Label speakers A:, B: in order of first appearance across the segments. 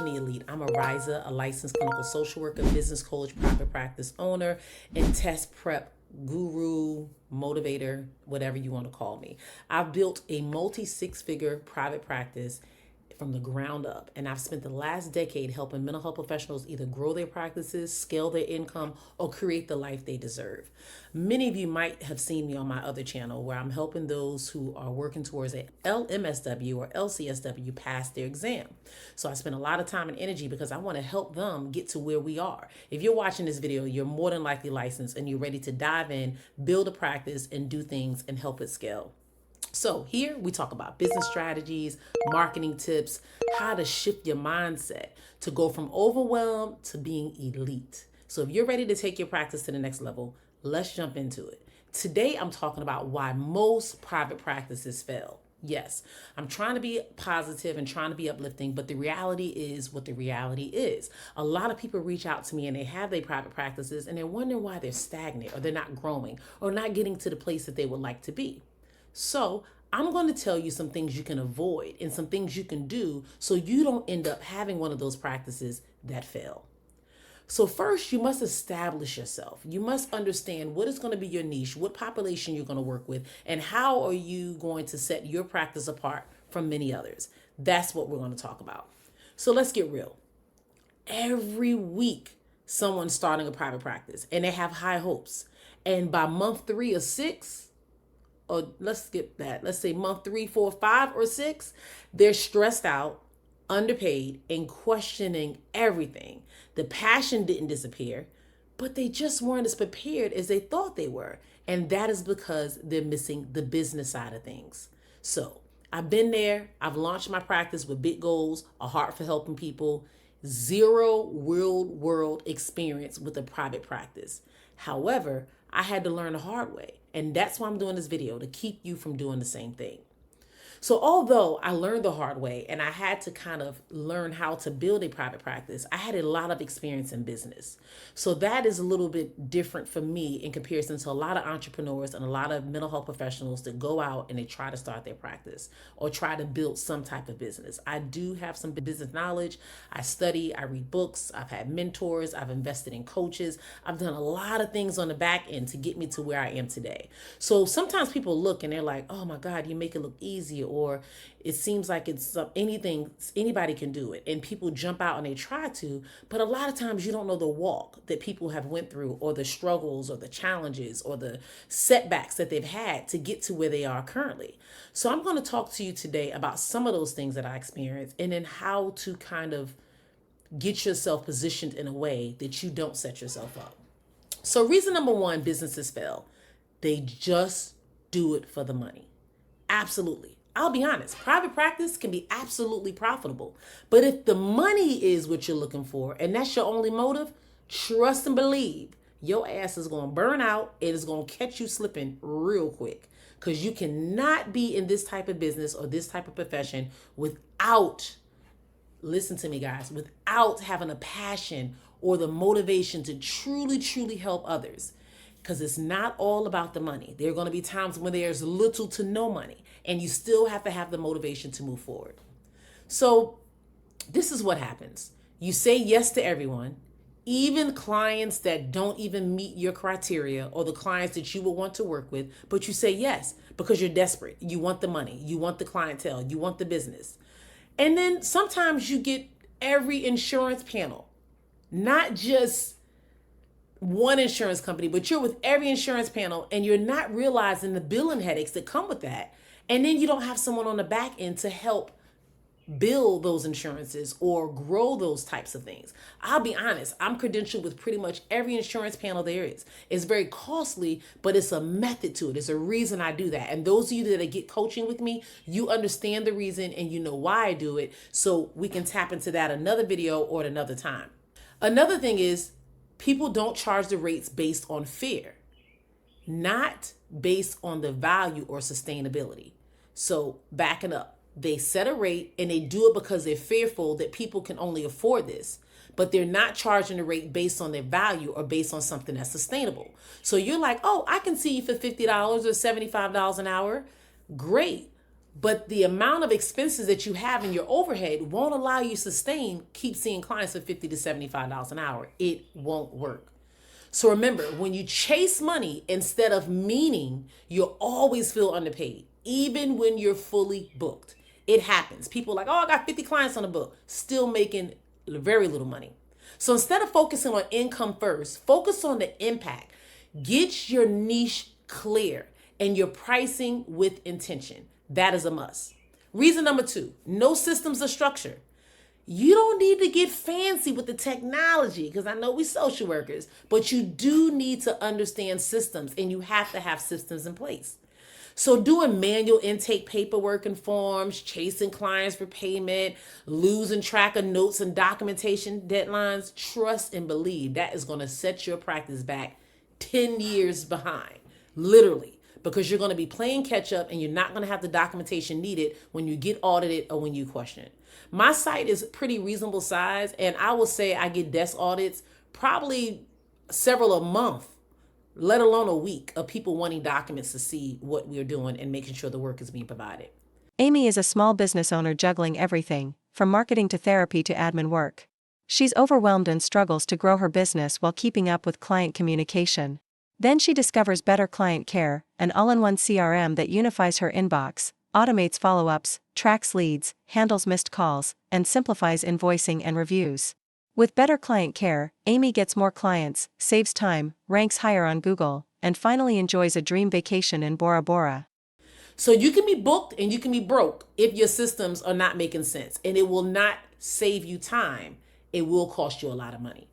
A: Elite. I'm Arisza, a licensed clinical social worker, business coach, private practice owner, and test prep guru, motivator, whatever you want to call me. I've built a multi-six-figure private practice from the ground up, and I've spent the last decade helping mental health professionals either grow their practices, scale their income, or create the life they deserve. Many of you might have seen me on my other channel where I'm helping those who are working towards a LMSW or LCSW pass their exam. So I spend a lot of time and energy because I want to help them get to where we are. If you're watching this video, you're more than likely licensed and you're ready to dive in, build a practice, and do things and help it scale. So here we talk about business strategies, marketing tips, how to shift your mindset to go from overwhelmed to being elite. So if you're ready to take your practice to the next level, let's jump into it. Today, I'm talking about why most private practices fail. Yes, I'm trying to be positive and trying to be uplifting, but the reality is what the reality is. A lot of people reach out to me and they have their private practices and they're wondering why they're stagnant or they're not growing or not getting to the place that they would like to be. So I'm going to tell you some things you can avoid and some things you can do so you don't end up having one of those practices that fail. So first, you must establish yourself. You must understand what is going to be your niche, what population you're going to work with, and how are you going to set your practice apart from many others. That's what we're going to talk about. So let's get real. Every week, someone's starting a private practice and they have high hopes. And by month 3 or 6, or let's skip that. Let's say month 3, 4, 5, or 6, they're stressed out, underpaid, and questioning everything. The passion didn't disappear, but they just weren't as prepared as they thought they were. And that is because they're missing the business side of things. So I've been there. I've launched my practice with big goals, a heart for helping people, zero real world experience with a private practice. However, I had to learn the hard way. And that's why I'm doing this video, to keep you from doing the same thing. So although I learned the hard way and I had to kind of learn how to build a private practice, I had a lot of experience in business. So that is a little bit different for me in comparison to a lot of entrepreneurs and a lot of mental health professionals that go out and they try to start their practice or try to build some type of business. I do have some business knowledge. I study, I read books, I've had mentors, I've invested in coaches. I've done a lot of things on the back end to get me to where I am today. So sometimes people look and they're like, oh my God, you make it look easy, or it seems like it's anything, anybody can do it. And people jump out and they try to, but a lot of times you don't know the walk that people have went through or the struggles or the challenges or the setbacks that they've had to get to where they are currently. So I'm going to talk to you today about some of those things that I experienced and then how to kind of get yourself positioned in a way that you don't set yourself up. So reason number 1, businesses fail. They just do it for the money. Absolutely. I'll be honest, private practice can be absolutely profitable. But if the money is what you're looking for and that's your only motive, trust and believe your ass is going to burn out and it's going to catch you slipping real quick. Because you cannot be in this type of business or this type of profession without, listen to me guys, without having a passion or the motivation to truly, truly help others. Because it's not all about the money. There are going to be times when there's little to no money and you still have to have the motivation to move forward. So this is what happens. You say yes to everyone, even clients that don't even meet your criteria or the clients that you would want to work with, but you say yes because you're desperate. You want the money, you want the clientele, you want the business. And then sometimes you get every insurance panel, not just one insurance company, but you're with every insurance panel and you're not realizing the billing headaches that come with that. And then you don't have someone on the back end to help build those insurances or grow those types of things. I'll be honest, I'm credentialed with pretty much every insurance panel there is. It's very costly, but it's a method to it. It's a reason I do that. And those of you that get coaching with me, you understand the reason and you know why I do it. So we can tap into that another video or at another time. Another thing is, people don't charge the rates based on fear, not based on the value or sustainability. So backing up, they set a rate and they do it because they're fearful that people can only afford this, but they're not charging the rate based on their value or based on something that's sustainable. So you're like, oh, I can see you for $50 or $75 an hour. Great. But the amount of expenses that you have in your overhead won't allow you to keep seeing clients for $50 to $75 an hour. It won't work. So remember, when you chase money instead of meaning, you'll always feel underpaid, even when you're fully booked. It happens. People are like, oh, I got 50 clients on the book, still making very little money. So instead of focusing on income first, focus on the impact. Get your niche clear and your pricing with intention. That is a must. Reason number 2, no systems or structure. You don't need to get fancy with the technology, because I know we social workers, but you do need to understand systems, and you have to have systems in place. So doing manual intake paperwork and forms, chasing clients for payment, losing track of notes and documentation deadlines, trust and believe that is going to set your practice back 10 years behind, literally, because you're going to be playing catch up and you're not going to have the documentation needed when you get audited or when you question it. My site is pretty reasonable size, and I will say I get desk audits probably several a month, let alone a week, of people wanting documents to see what we're doing and making sure the work is being provided.
B: Amy is a small business owner juggling everything, from marketing to therapy to admin work. She's overwhelmed and struggles to grow her business while keeping up with client communication. Then she discovers Better Client Care, an all-in-one CRM that unifies her inbox, automates follow-ups, tracks leads, handles missed calls, and simplifies invoicing and reviews. With Better Client Care, Amy gets more clients, saves time, ranks higher on Google, and finally enjoys a dream vacation in Bora Bora.
A: So you can be booked and you can be broke if your systems are not making sense, and it will not save you time. It will cost you a lot of money.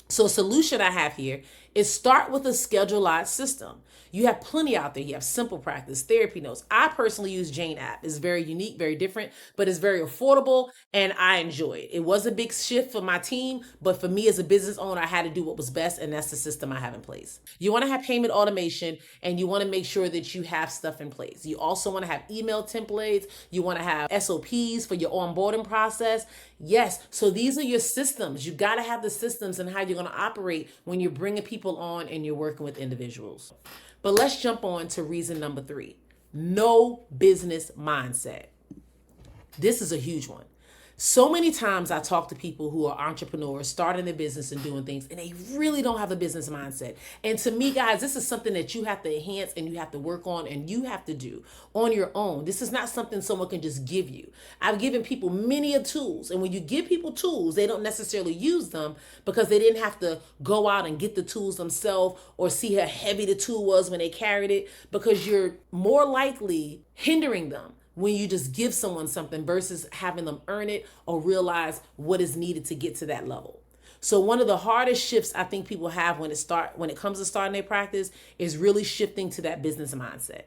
A: So a solution I have here is start with a scheduled system. You have plenty out there. You have Simple Practice, Therapy Notes. I personally use Jane app. It's very unique, very different, but it's very affordable, and I enjoy it. It was a big shift for my team, but for me as a business owner, I had to do what was best, and that's the system I have in place. You want to have payment automation, and you want to make sure that you have stuff in place. You also want to have email templates. You want to have SOPs for your onboarding process. Yes, so these are your systems. You got to have the systems and how you're going to operate when you're bringing people on and you're working with individuals. But let's jump on to reason number 3. No business mindset. This is a huge one. So many times I talk to people who are entrepreneurs, starting their business and doing things, and they really don't have a business mindset. And to me, guys, this is something that you have to enhance and you have to work on and you have to do on your own. This is not something someone can just give you. I've given people many tools, and when you give people tools, they don't necessarily use them because they didn't have to go out and get the tools themselves or see how heavy the tool was when they carried it, because you're more likely hindering them when you just give someone something versus having them earn it or realize what is needed to get to that level. So one of the hardest shifts I think people have when it comes to starting their practice is really shifting to that business mindset.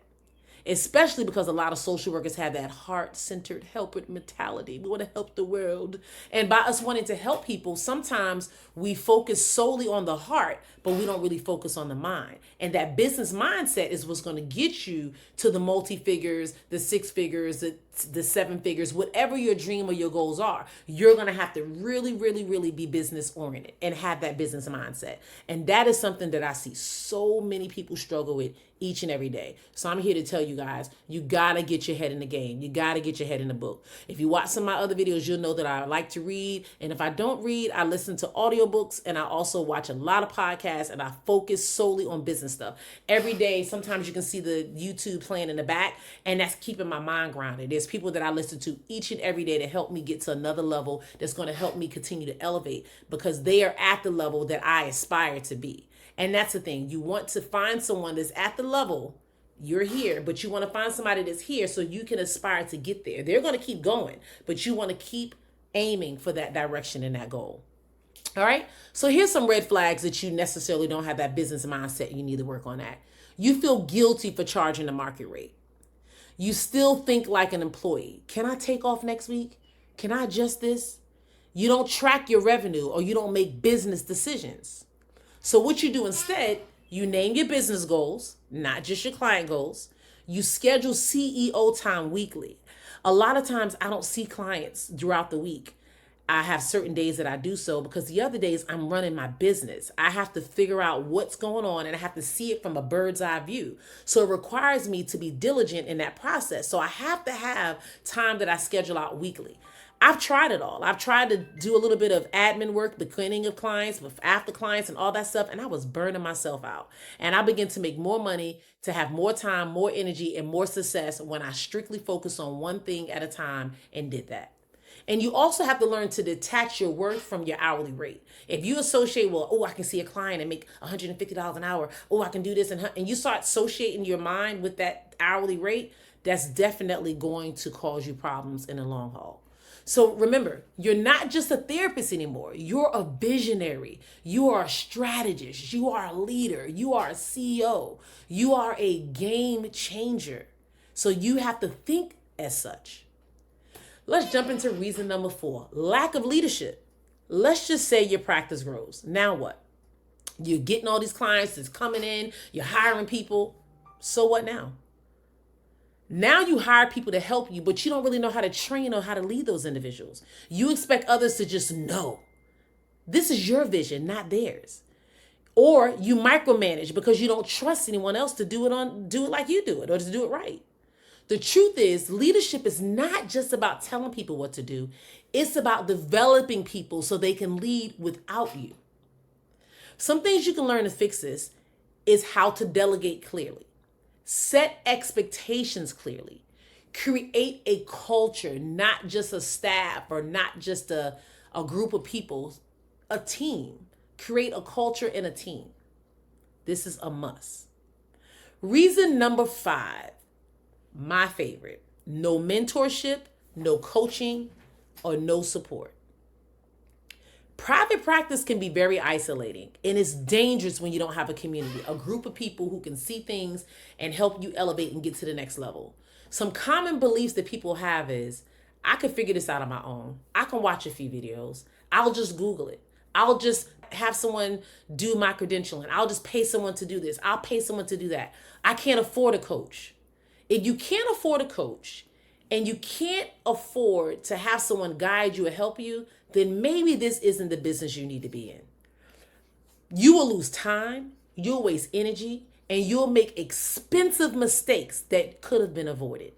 A: Especially because a lot of social workers have that heart-centered helper mentality. We want to help the world. And by us wanting to help people, sometimes we focus solely on the heart, but we don't really focus on the mind. And that business mindset is what's going to get you to the multi-figures, the 6 figures, the 7 figures, whatever your dream or your goals are. You're going to have to really, really, really be business oriented and have that business mindset. And that is something that I see so many people struggle with each and every day. So I'm here to tell you guys, you got to get your head in the game. You got to get your head in the book. If you watch some of my other videos, you'll know that I like to read. And if I don't read, I listen to audiobooks, and I also watch a lot of podcasts, and I focus solely on business stuff. Every day, sometimes you can see the YouTube playing in the back, and that's keeping my mind grounded. There's people that I listen to each and every day to help me get to another level that's going to help me continue to elevate, because they are at the level that I aspire to be. And that's the thing. You want to find someone that's at the level you're here, but you want to find somebody that's here so you can aspire to get there. They're going to keep going, but you want to keep aiming for that direction and that goal. All right. So here's some red flags that you necessarily don't have that business mindset. You need to work on that. You feel guilty for charging the market rate. You still think like an employee. Can I take off next week? Can I adjust this? You don't track your revenue, or you don't make business decisions. So what you do instead, you name your business goals, not just your client goals. You schedule CEO time weekly. A lot of times I don't see clients throughout the week. I have certain days that I do so because the other days I'm running my business. I have to figure out what's going on and I have to see it from a bird's eye view. So it requires me to be diligent in that process. So I have to have time that I schedule out weekly. I've tried it all. I've tried to do a little bit of admin work, the cleaning of clients, after clients and all that stuff. And I was burning myself out. And I began to make more money, to have more time, more energy, and more success when I strictly focused on one thing at a time and did that. And you also have to learn to detach your worth from your hourly rate. If you associate, well, oh, I can see a client and make $150 an hour. Oh, I can do this. And you start associating your mind with that hourly rate, that's definitely going to cause you problems in the long haul. So remember, you're not just a therapist anymore. You're a visionary. You are a strategist. You are a leader. You are a CEO. You are a game changer. So you have to think as such. Let's jump into reason number 4, lack of leadership. Let's just say your practice grows. Now what? You're getting all these clients that's coming in, you're hiring people. So what now? Now you hire people to help you, but you don't really know how to train or how to lead those individuals. You expect others to just know. This is your vision, not theirs. Or you micromanage because you don't trust anyone else to do it like you do it or to do it right. The truth is, leadership is not just about telling people what to do. It's about developing people so they can lead without you. Some things you can learn to fix this is how to delegate clearly, set expectations clearly, create a culture, not just a staff or not just a group of people, a team. Create a culture and a team. This is a must. Reason number 5. My favorite, no mentorship, no coaching, or no support. Private practice can be very isolating and it's dangerous when you don't have a community, a group of people who can see things and help you elevate and get to the next level. Some common beliefs that people have is, I can figure this out on my own. I can watch a few videos. I'll just Google it. I'll just have someone do my credentialing. I'll just pay someone to do this. I'll pay someone to do that. I can't afford a coach. If you can't afford a coach and you can't afford to have someone guide you or help you, then maybe this isn't the business you need to be in. You will lose time, you'll waste energy, and you'll make expensive mistakes that could have been avoided.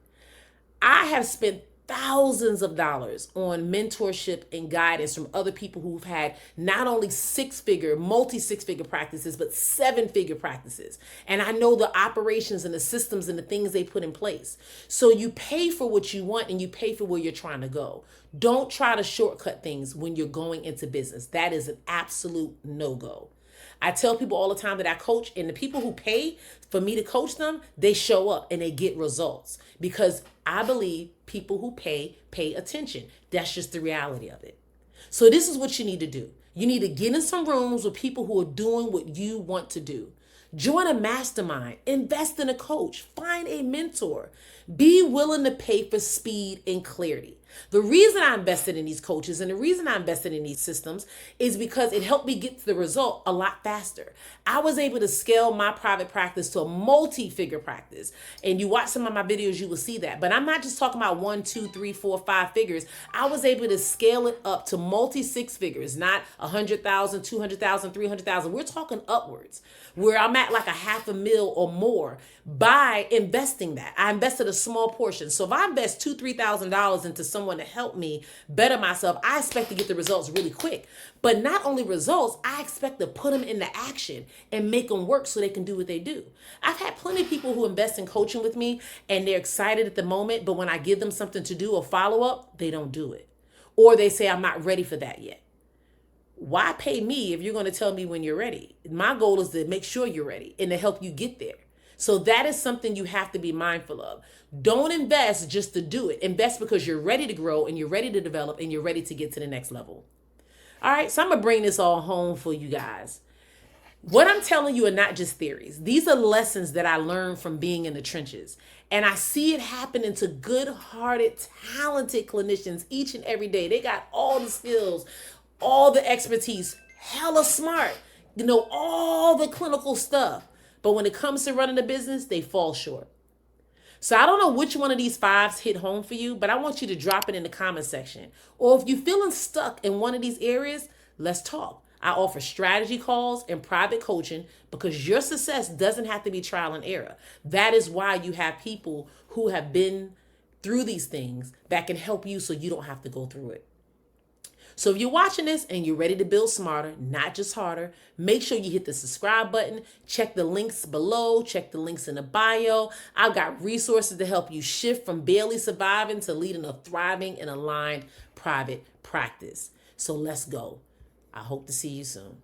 A: I have spent thousands of dollars on mentorship and guidance from other people who've had not only multi-six-figure practices, but 7-figure practices. And I know the operations and the systems and the things they put in place. So you pay for what you want and you pay for where you're trying to go. Don't try to shortcut things when you're going into business. That is an absolute no-go. I tell people all the time that I coach, and the people who pay for me to coach them, they show up and they get results because I believe people who pay attention. That's just the reality of it. So this is what you need to do. You need to get in some rooms with people who are doing what you want to do. Join a mastermind, invest in a coach, find a mentor, be willing to pay for speed and clarity. The reason I invested in these coaches and the reason I invested in these systems is because it helped me get to the result a lot faster. I was able to scale my private practice to a multi-figure practice. And you watch some of my videos, you will see that. But I'm not just talking about 1, 2, 3, 4, 5 figures. I was able to scale it up to multi-6 figures, not 100,000, 200,000, 300,000. We're talking upwards, where I'm at like $500,000 or more by investing that. I invested a small portion. So if I invest $2,000, $3,000 into someone to help me better myself, I expect to get the results really quick. But not only results, I expect to put them into action and make them work so they can do what they do. I've had plenty of people who invest in coaching with me and they're excited at the moment, but when I give them something to do or follow up, they don't do it. Or they say, I'm not ready for that yet. Why pay me if you're going to tell me when you're ready? My goal is to make sure you're ready and to help you get there. So that is something you have to be mindful of. Don't invest just to do it. Invest because you're ready to grow and you're ready to develop and you're ready to get to the next level. All right, so I'm going to bring this all home for you guys. What I'm telling you are not just theories. These are lessons that I learned from being in the trenches. And I see it happening to good-hearted, talented clinicians each and every day. They got all the skills, all the expertise, hella smart, all the clinical stuff. But when it comes to running a business, they fall short. So I don't know which one of these 5s hit home for you, but I want you to drop it in the comment section. Or if you're feeling stuck in one of these areas, let's talk. I offer strategy calls and private coaching because your success doesn't have to be trial and error. That is why you have people who have been through these things that can help you so you don't have to go through it. So if you're watching this and you're ready to build smarter, not just harder, make sure you hit the subscribe button, check the links below, check the links in the bio. I've got resources to help you shift from barely surviving to leading a thriving and aligned private practice. So let's go. I hope to see you soon.